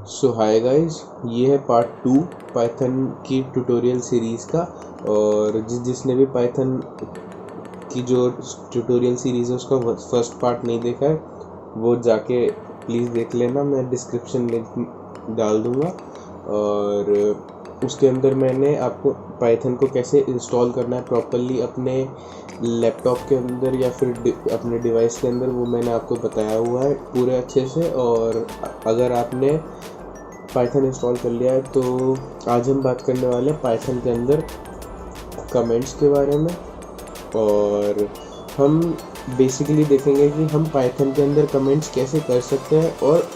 सो hi guys, ये है part 2 Python की ट्यूटोरियल सीरीज़ का। और जिसने भी पाइथन की जो ट्यूटोरियल सीरीज़ है उसका फर्स्ट पार्ट नहीं देखा है वो जाके प्लीज़ देख लेना। मैं डिस्क्रिप्शन लिंक डाल दूँगा। और उसके अंदर मैंने आपको पाइथन को कैसे इंस्टॉल करना है प्रॉपरली अपने लैपटॉप के अंदर या फिर अपने डिवाइस के अंदर, वो मैंने आपको बताया हुआ है पूरे अच्छे से। और अगर आपने पाइथन इंस्टॉल कर लिया है तो आज हम बात करने वाले हैं पाइथन के अंदर कमेंट्स के बारे में। और हम बेसिकली देखेंगे कि हम पाइथन के अंदर कमेंट्स कैसे कर सकते हैं, और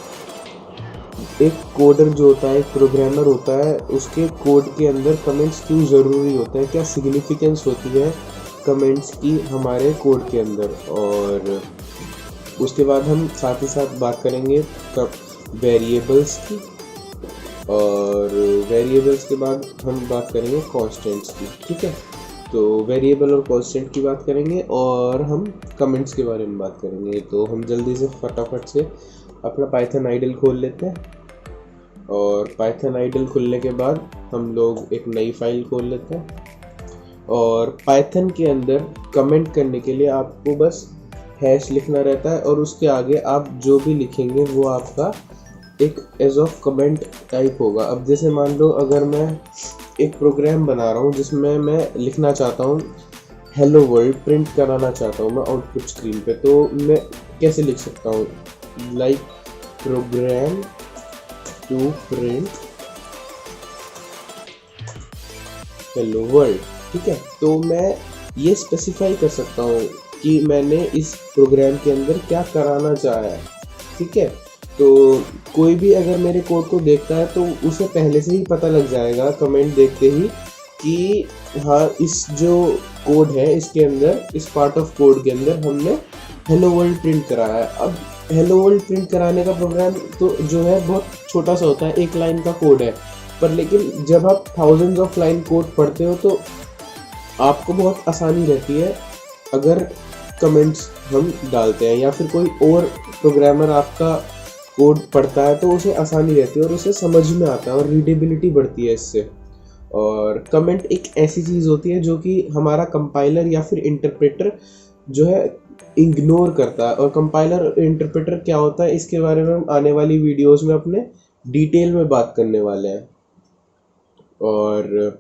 एक कोडर जो होता है, एक प्रोग्रामर होता है, उसके कोड के अंदर कमेंट्स क्यों ज़रूरी होते हैं, क्या सिग्निफिकेंस होती है कमेंट्स की हमारे कोड के अंदर। और उसके बाद हम साथ ही साथ बात करेंगे कब वेरिएबल्स की, और वेरिएबल्स के बाद हम बात करेंगे कांस्टेंट्स की। ठीक है, तो वेरिएबल और कांस्टेंट की बात करेंगे और हम कमेंट्स के बारे में बात करेंगे। तो हम जल्दी से फटाफट से अपना पाइथन आइडल खोल लेते हैं। और पाइथन आइडल खुलने के बाद हम लोग एक नई फाइल खोल लेते हैं। और पाइथन के अंदर कमेंट करने के लिए आपको बस हैश लिखना रहता है, और उसके आगे आप जो भी लिखेंगे वो आपका एक एज ऑफ कमेंट टाइप होगा। अब जैसे मान लो अगर मैं एक प्रोग्राम बना रहा हूँ जिसमें मैं लिखना चाहता हूँ हेलो वर्ल्ड, प्रिंट कराना चाहता हूँ मैं आउटपुट स्क्रीन पे, तो मैं कैसे लिख सकता हूँ, like program to print hello world. ठीक है, तो मैं ये स्पेसिफाई कर सकता हूँ कि मैंने इस प्रोग्राम के अंदर क्या कराना चाहा है। ठीक है, तो कोई भी अगर मेरे कोड को देखता है तो उसे पहले से ही पता लग जाएगा कमेंट देखते ही कि हाँ, इस जो कोड है इसके अंदर, इस पार्ट ऑफ कोड के अंदर हमने हेलो वर्ल्ड प्रिंट कराया है। अब हेलो वर्ल्ड प्रिंट कराने का प्रोग्राम तो जो है बहुत छोटा सा होता है, एक लाइन का कोड है, पर लेकिन जब आप थाउजेंड्स ऑफ लाइन कोड पढ़ते हो तो आपको बहुत आसानी रहती है अगर कमेंट्स हम डालते हैं, या फिर कोई और प्रोग्रामर आपका कोड पढ़ता है तो उसे आसानी रहती है और उसे समझ में आता है और रीडेबिलिटी बढ़ती है इससे। और कमेंट एक ऐसी चीज़ होती है जो कि हमारा कंपाइलर या फिर इंटरप्रेटर जो है इग्नोर करता है। और कंपाइलर और इंटरप्रेटर क्या होता है इसके बारे में हम आने वाली वीडियोस में अपने डिटेल में बात करने वाले हैं। और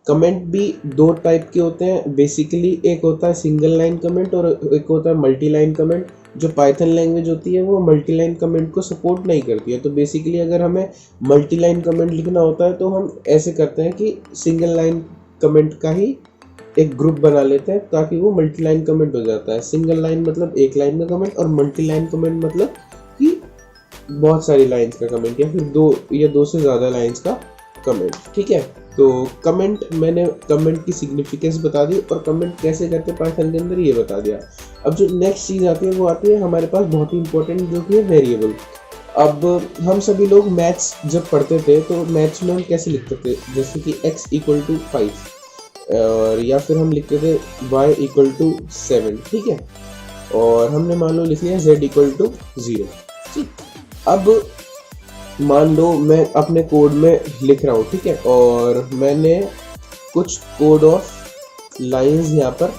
कमेंट भी दो टाइप के होते हैं बेसिकली, एक होता है सिंगल लाइन कमेंट और एक होता है मल्टी लाइन कमेंट। जो पाइथन लैंग्वेज होती है वो मल्टी लाइन कमेंट को सपोर्ट नहीं करती है, तो बेसिकली अगर हमें मल्टी लाइन कमेंट लिखना होता है तो हम ऐसे करते हैं कि सिंगल लाइन कमेंट का ही एक ग्रुप बना लेते हैं ताकि वो मल्टी लाइन कमेंट हो जाता है। सिंगल लाइन मतलब एक लाइन का कमेंट, और मल्टी लाइन कमेंट मतलब कि बहुत सारी लाइन्स का कमेंट, या फिर दो से ज़्यादा लाइन्स का कमेंट। ठीक है, तो कमेंट, मैंने कमेंट की सिग्निफिकेंस बता दी और कमेंट कैसे करते पाइथन के अंदर ये बता दिया। अब जो नेक्स्ट चीज़ आती है वो आती है हमारे पास बहुत ही इंपॉर्टेंट, जो कि है वेरिएबल। अब हम सभी लोग मैथ्स जब पढ़ते थे तो मैथ्स में हम कैसे लिखते थे, जैसे कि x इक्वल टू 5, और या फिर हम लिखते थे y इक्वल टू 7। ठीक है, और हमने मान लो लिख लिया z इक्वल टू 0। ठीक, अब मान लो मैं अपने कोड में लिख रहा हूँ, ठीक है, और मैंने कुछ कोड ऑफ लाइंस यहाँ पर,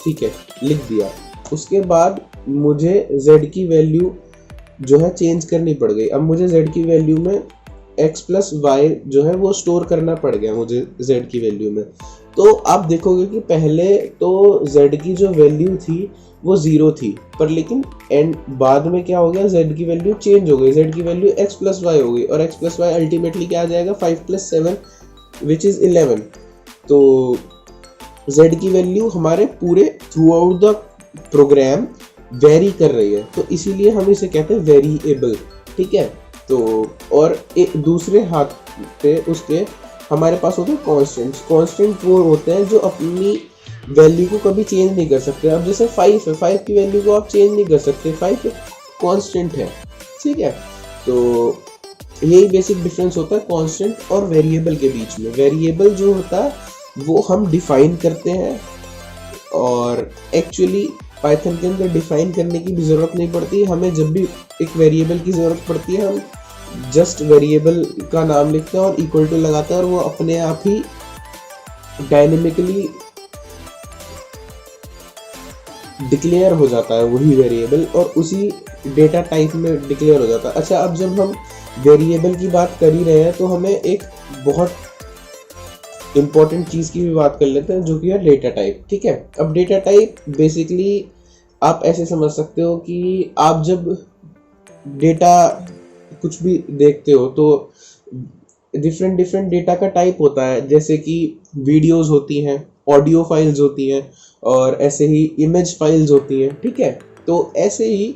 ठीक है, लिख दिया। उसके बाद मुझे z की वैल्यू जो है चेंज करनी पड़ गई। अब मुझे z की वैल्यू में x प्लस y जो है वो स्टोर करना पड़ गया मुझे z की वैल्यू में। तो आप देखोगे कि पहले तो z की जो वैल्यू थी वो 0 थी, पर लेकिन एंड बाद में क्या हो गया, z की वैल्यू चेंज हो गई, z की वैल्यू x प्लस वाई हो गई, और x प्लस वाई अल्टीमेटली क्या आ जाएगा 5 प्लस 7 विच इज़ 11। तो z की वैल्यू हमारे पूरे throughout the program vary कर रही है, तो इसीलिए हम इसे कहते हैं वेरिएबल। ठीक है, तो और एक दूसरे हाथ पे उसके हमारे पास होते हैं कॉन्स्टेंट्स। कॉन्स्टेंट वो होते हैं जो अपनी वैल्यू को कभी चेंज नहीं कर सकते। अब जैसे 5 है, 5 की वैल्यू को आप चेंज नहीं कर सकते, 5 एक कांस्टेंट है। ठीक है, तो यही बेसिक डिफरेंस होता है कांस्टेंट और वेरिएबल के बीच में। वेरिएबल जो होता है वो हम डिफाइन करते हैं, और एक्चुअली पाइथन के अंदर डिफाइन करने की भी ज़रूरत नहीं पड़ती। हमें जब भी एक वेरिएबल की ज़रूरत पड़ती है हम जस्ट वेरिएबल का नाम लिखते हैं और इक्वल टू लगाते हैं और वो अपने आप ही डायनेमिकली डिक्लेयर हो जाता है वही वेरिएबल, और उसी डेटा टाइप में डिक्लेयर हो जाता है। अच्छा, अब जब हम वेरिएबल की बात कर ही रहे हैं तो हमें एक बहुत इंपॉर्टेंट चीज़ की भी बात कर लेते हैं, जो कि है डेटा टाइप। ठीक है, अब डेटा टाइप बेसिकली आप ऐसे समझ सकते हो कि आप जब डेटा कुछ भी देखते हो तो डिफरेंट डिफरेंट डेटा का टाइप होता है, जैसे कि वीडियोस होती हैं, ऑडियो फाइल्स होती हैं, और ऐसे ही इमेज फाइल्स होती हैं। ठीक है, तो ऐसे ही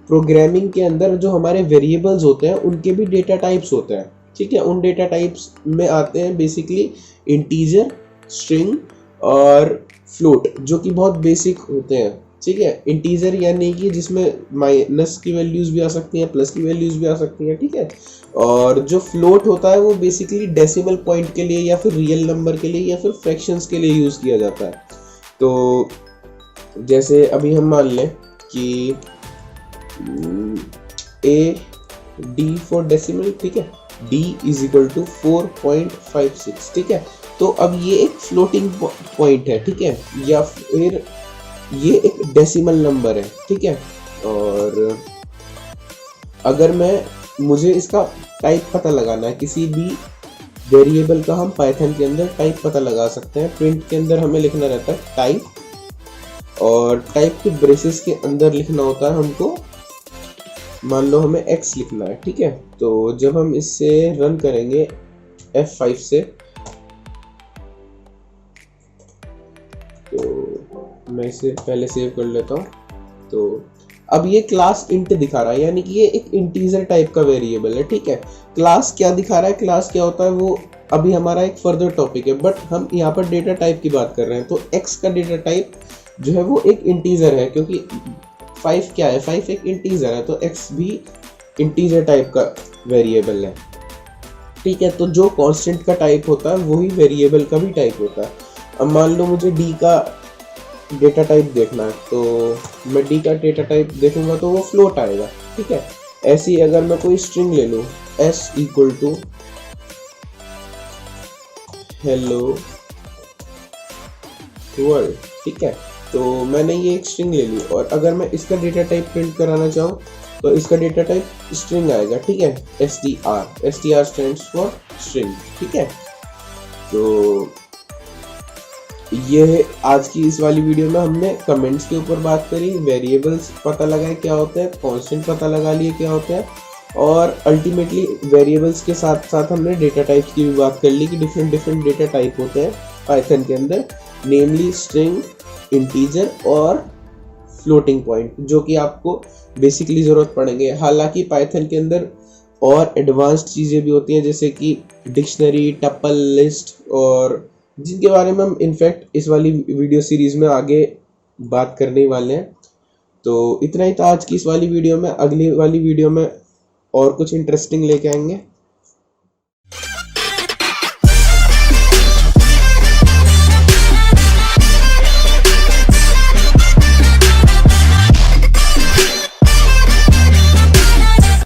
प्रोग्रामिंग के अंदर जो हमारे वेरिएबल्स होते हैं उनके भी डेटा टाइप्स होते हैं। ठीक है, उन डेटा टाइप्स में आते हैं बेसिकली इंटीजर, स्ट्रिंग और फ्लोट, जो कि बहुत बेसिक होते हैं। ठीक है, इंटीजर यानी कि जिसमें माइनस की वैल्यूज भी आ सकती हैं, प्लस की वैल्यूज भी आ सकती हैं। ठीक है, और जो फ्लोट होता है वो बेसिकली डेसिमल पॉइंट के लिए या फिर रियल नंबर के लिए या फिर फ्रैक्शंस के लिए यूज़ किया जाता है। तो जैसे अभी हम मान लें कि ए डी फॉर डेसिमल, ठीक है, d इज इक्वल टू 4.56। ठीक है, तो अब ये एक फ्लोटिंग पॉइंट है। ठीक है, या फिर ये एक डेसिमल नंबर है। ठीक है, और अगर मुझे इसका टाइप पता लगाना है, किसी भी वेरिएबल का हम पाइथन के अंदर टाइप पता लगा सकते हैं। प्रिंट के अंदर हमें लिखना रहता है टाइप, और टाइप के ब्रेसेस के अंदर लिखना होता है हमको, मान लो हमें x लिखना है। ठीक है, तो जब हम इससे रन करेंगे F5 से, तो मैं इसे पहले सेव कर लेता हूँ। तो अब ये क्लास इंट दिखा रहा है, यानी कि ये एक इंटीजर टाइप का वेरिएबल है। ठीक है, क्लास क्या दिखा रहा है, क्लास क्या होता है, वो अभी हमारा एक फर्दर टॉपिक है, बट हम यहाँ पर डेटा टाइप की बात कर रहे हैं। तो x का डेटा टाइप जो है वो एक इंटीजर है, क्योंकि 5 क्या है, 5 एक इंटीजर है, तो x भी इंटीजर टाइप का वेरिएबल है। ठीक है, तो जो कांस्टेंट का टाइप होता है वही वेरिएबल का भी टाइप होता है। अब मान लो मुझे d का डेटा टाइप देखना है, तो मैं d का डेटा टाइप देखूंगा तो वो फ्लोट आएगा। ठीक है, ऐसे ही अगर मैं कोई स्ट्रिंग ले लूँ s equal to hello world, ठीक है, तो मैंने ये एक स्ट्रिंग ले ली, और अगर मैं इसका डेटा टाइप प्रिंट कराना चाहूँ तो इसका डेटा टाइप स्ट्रिंग आएगा। ठीक है, str स्टैंड्स फॉर स्ट्रिंग। ठीक है, तो ये आज की इस वाली वीडियो में हमने कमेंट्स के ऊपर बात करी, वेरिएबल्स पता लगाए क्या होते हैं, कांस्टेंट पता लगा लिए क्या होते हैं, और अल्टीमेटली वेरिएबल्स के साथ साथ हमने डेटा टाइप्स की भी बात कर ली कि डिफरेंट डिफरेंट डेटा टाइप होते हैं पाइथन के अंदर, नेमली स्ट्रिंग, इंटीजर और फ्लोटिंग पॉइंट, जो कि आपको बेसिकली ज़रूरत पड़ेंगे। हालांकि पाइथन के अंदर और एडवांस्ड चीज़ें भी होती हैं, जैसे कि डिक्शनरी, टपल, लिस्ट, और जिनके बारे में हम इनफैक्ट इस वाली वीडियो सीरीज़ में आगे बात करने वाले हैं। तो इतना ही था आज की इस वाली वीडियो में। अगली वाली वीडियो में और कुछ इंटरेस्टिंग लेके आएंगे।